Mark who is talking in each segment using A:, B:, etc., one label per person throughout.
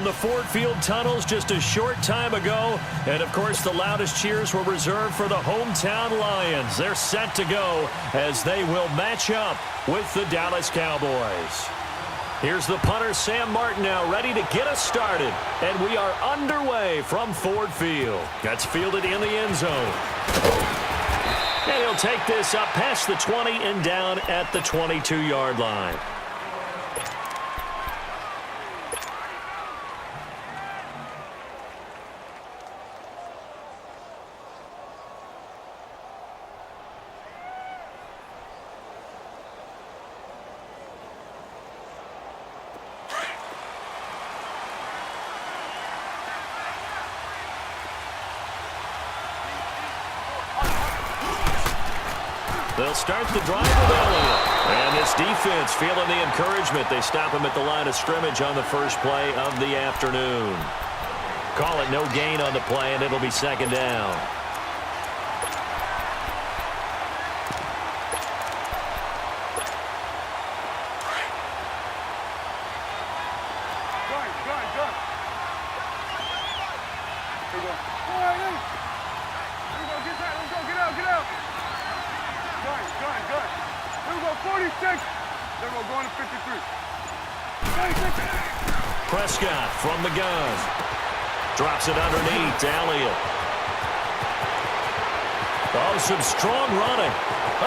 A: from the Ford Field tunnels just a short time ago. And, of course, the loudest cheers were reserved for the hometown Lions. They're set to go as they will match up with the Dallas Cowboys. Here's the punter, Sam Martin, now ready to get us started. And we are underway from Ford Field. That's fielded in the end zone. And he'll take this up past the 20 and down at the 22-yard line. They'll start the drive with Elliott. And this defense feeling the encouragement. They stop him at the line of scrimmage on the first play of the afternoon. Call it no gain on the play, and it'll be second down. Prescott from the gun. Drops it underneath to Elliott. Oh, some strong running.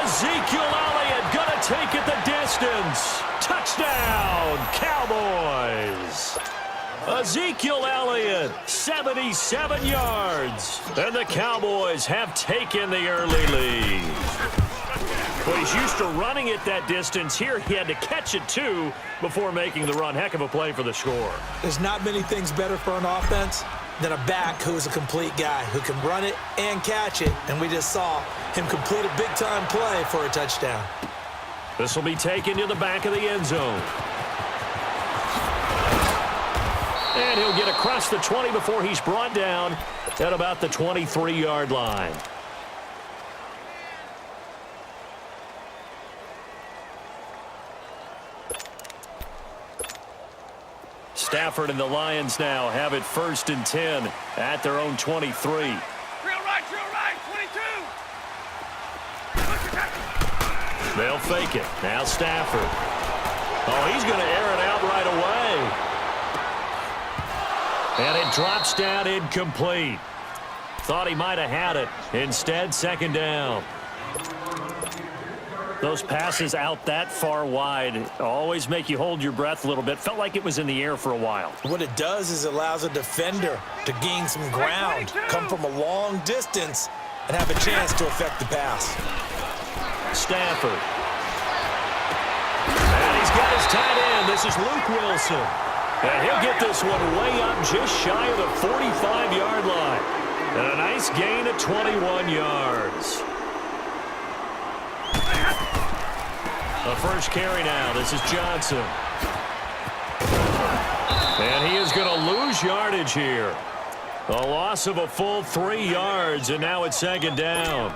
A: Ezekiel Elliott going to take it the distance. Touchdown, Cowboys. Ezekiel Elliott, 77 yards. And the Cowboys have taken the early lead. Well, he's used to running it that distance. Here he had to catch it, too, before making the run. Heck of a play for the score.
B: There's not many things better for an offense than a back who is a complete guy who can run it and catch it. And we just saw him complete a big-time play for a touchdown.
A: This will be taken to the back of the end zone. And he'll get across the 20 before he's brought down at about the 23-yard line. Stafford and the Lions now have it 1st and 10 at their own 23.
C: Drill right, 22.
A: They'll fake it. Now Stafford. Oh, he's going to air it out right away. And it drops down incomplete. Thought he might have had it. Instead, second down. Those passes out that far wide always make you hold your breath a little bit. Felt like it was in the air for a while.
B: What it does is it allows a defender to gain some ground, come from a long distance, and have a chance to affect the pass.
A: Stafford. And he's got his tight end. This is Luke Wilson. And he'll get this one way up just shy of the 45-yard line. And a nice gain of 21 yards. The first carry now. This is Johnson. And he is going to lose yardage here. A loss of a full 3 yards, and now it's second down.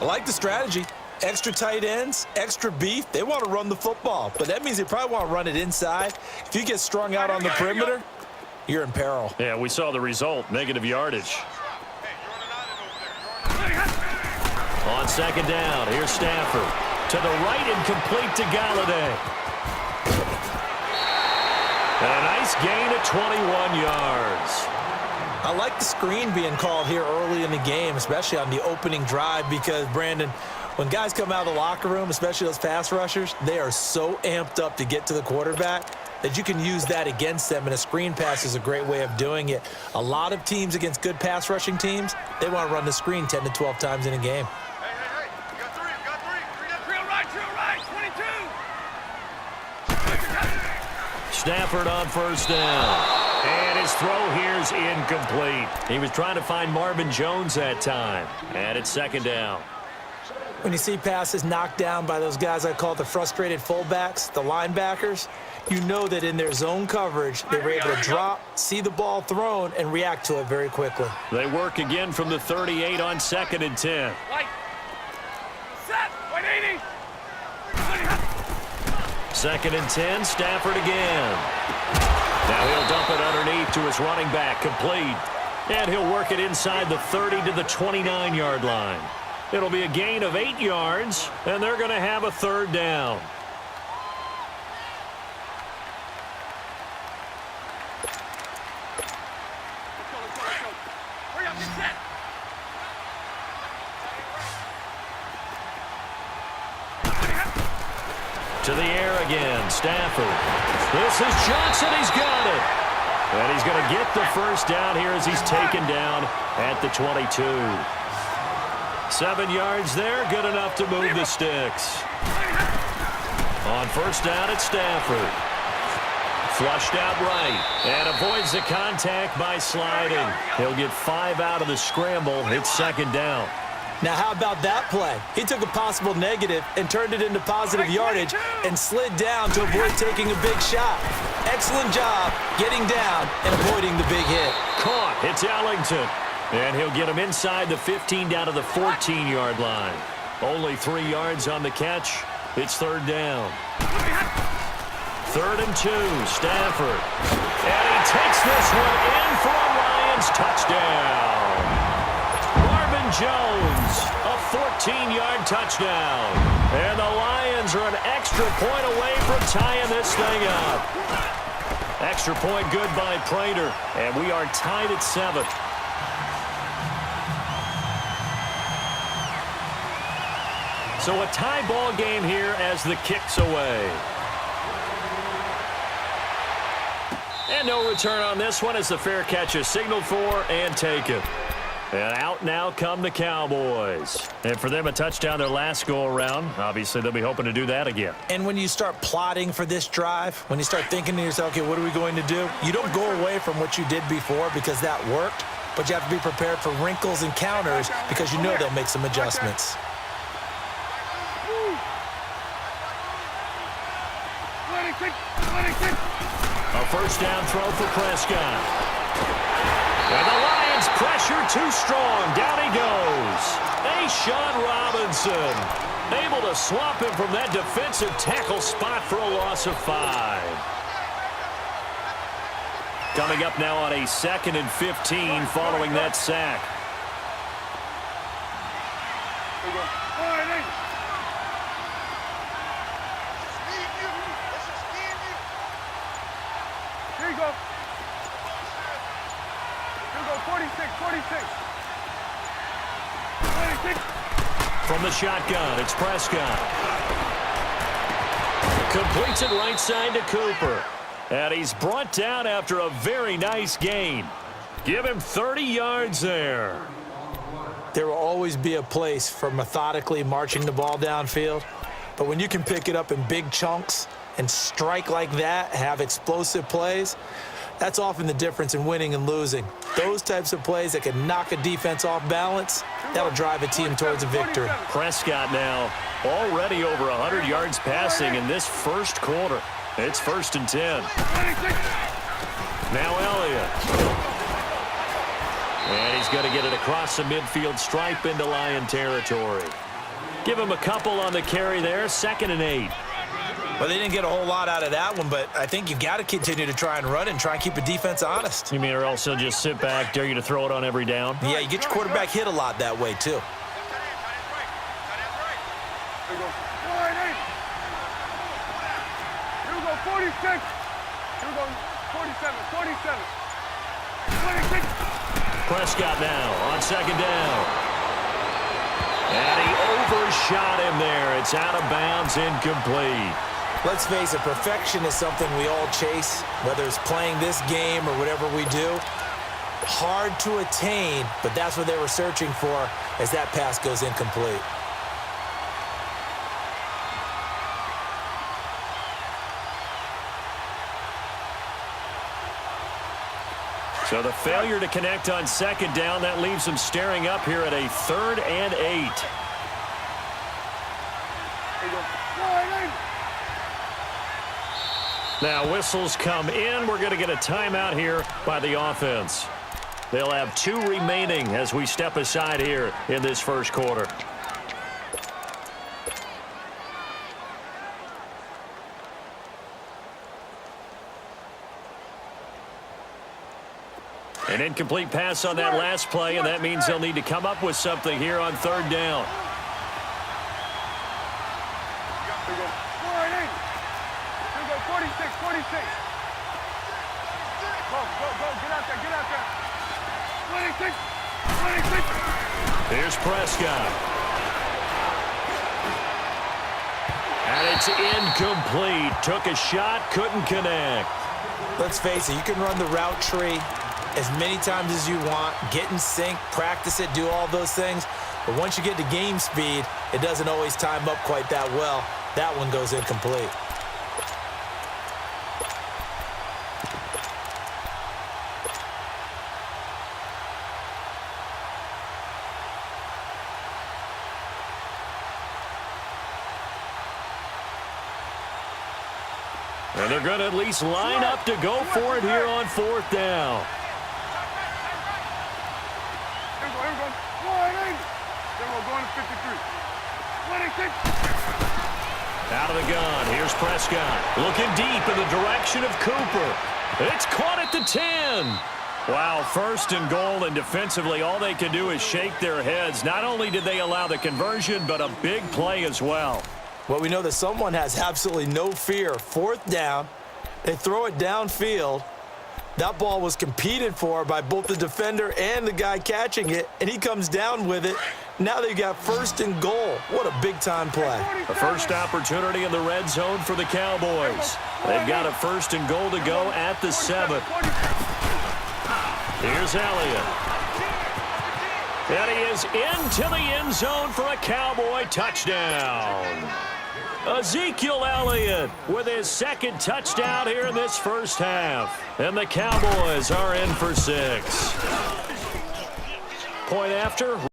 B: I like the strategy. Extra tight ends, extra beef. They want to run the football, but that means they probably want to run it inside. If you get strung out on the perimeter, you're in peril.
A: Yeah, we saw the result, negative yardage. On second down, here's Stafford. To the right and complete to Galladay. And a nice gain of 21 yards.
B: I like the screen being called here early in the game, especially on the opening drive, because, Brandon, when guys come out of the locker room, especially those pass rushers, they are so amped up to get to the quarterback that you can use that against them, and a screen pass is a great way of doing it. A lot of teams against good pass rushing teams, they want to run the screen 10 to 12 times in a game.
A: Stafford on first down. And his throw here is incomplete. He was trying to find Marvin Jones that time. And it's second down.
B: When you see passes knocked down by those guys I call the frustrated fullbacks, the linebackers, you know that in their zone coverage, they were able to drop, see the ball thrown, and react to it very quickly.
A: They work again from the 38 on 2nd and 10.
C: Set. 180.
A: 2nd and 10, Stafford again. Now he'll dump it underneath to his running back, complete. And he'll work it inside the 30 to the 29-yard line. It'll be a gain of 8 yards, and they're going to have a third down.
C: Hurry up, get set.
A: To the air again, Stafford. This is Johnson, he's got it. And he's going to get the first down here as he's taken down at the 22. 7 yards there, good enough to move the sticks. On first down, it's Stafford. Flushed out right and avoids the contact by sliding. He'll get 5 out of the scramble. It's second down.
B: Now, how about that play? He took a possible negative and turned it into positive yardage and slid down to avoid taking a big shot. Excellent job getting down and avoiding the big hit.
A: Caught. It's Ellington. And he'll get him inside the 15 down to the 14-yard line. Only 3 yards on the catch. It's third down. 3rd and 2. Stafford. And he takes this one in for a Lions touchdown. Jones, a 14-yard touchdown. And the Lions are an extra point away from tying this thing up. Extra point good by Prater. And we are tied at 7. So a tie ball game here as the kick's away. And no return on this one as the fair catch is signaled for and taken. And out now come the Cowboys. And for them, a touchdown their last go-around. Obviously, they'll be hoping to do that again.
B: And when you start plotting for this drive, when you start thinking to yourself, okay, what are we going to do? You don't go away from what you did before because that worked, but you have to be prepared for wrinkles and counters because you know they'll make some adjustments.
A: A first down throw for Prescott. And the Lions pressure too strong. Down he goes. Sean Robinson able to swap him from that defensive tackle spot for a loss of 5. Coming up now on a 2nd and 15 following that sack.
C: Here you go. 46. 26.
A: From the shotgun, it's Prescott. Completes it right side to Cooper. And he's brought down after a very nice gain. Give him 30 yards there.
B: There will always be a place for methodically marching the ball downfield. But when you can pick it up in big chunks and strike like that, have explosive plays, that's often the difference in winning and losing. Those types of plays that can knock a defense off balance, that'll drive a team towards a victory. Prescott
A: now already over 100 yards passing in this first quarter. It's 1st and 10. Now Elliott. And he's going to get it across the midfield stripe into Lion territory. Give him a couple on the carry there. 2nd and 8.
B: Well, they didn't get a whole lot out of that one, but I think you got to continue to try and run and try and keep the defense honest.
A: You mean or else he'll just sit back, dare you to throw it on every down?
B: Yeah, you get your quarterback hit a lot that way, too.
C: Here we go, 46. Here we go, 47. 26.
A: Prescott now on 2nd down. And he overshot him there. It's out of bounds, incomplete.
B: Let's face it, perfection is something we all chase, whether it's playing this game or whatever we do. Hard to attain, but that's what they were searching for as that pass goes incomplete.
A: So the failure to connect on 2nd down, that leaves them staring up here at a 3rd and 8. Now whistles come in. We're going to get a timeout here by the offense. They'll have 2 remaining as we step aside here in this first quarter. An incomplete pass on that last play, and that means they'll need to come up with something here on third down.
C: Here we go. 46, 46. Go, get out there. 26, 26.
A: Here's Prescott. And it's incomplete. Took a shot, couldn't connect.
B: Let's face it, you can run the route tree as many times as you want, get in sync, practice it, do all those things. But once you get to game speed, it doesn't always time up quite that well. That one goes incomplete.
A: And they're going to at least line up to go for it here on fourth down.
C: Here we go. Then we're going to 53. 26.
A: Out of the gun. Here's Prescott. Looking deep in the direction of Cooper. It's caught at the 10. Wow, first and goal, and defensively all they can do is shake their heads. Not only did they allow the conversion, but a big play as well.
B: Well, we know that someone has absolutely no fear. Fourth down, they throw it downfield. That ball was competed for by both the defender and the guy catching it, and he comes down with it. Now they got first and goal. What a big-time play.
A: A first opportunity in the red zone for the Cowboys. They've got a first and goal to go at the 7. Here's Elliott. And he is into the end zone for a Cowboy touchdown. Ezekiel Elliott with his second touchdown here in this first half. And the Cowboys are in for 6. Point after.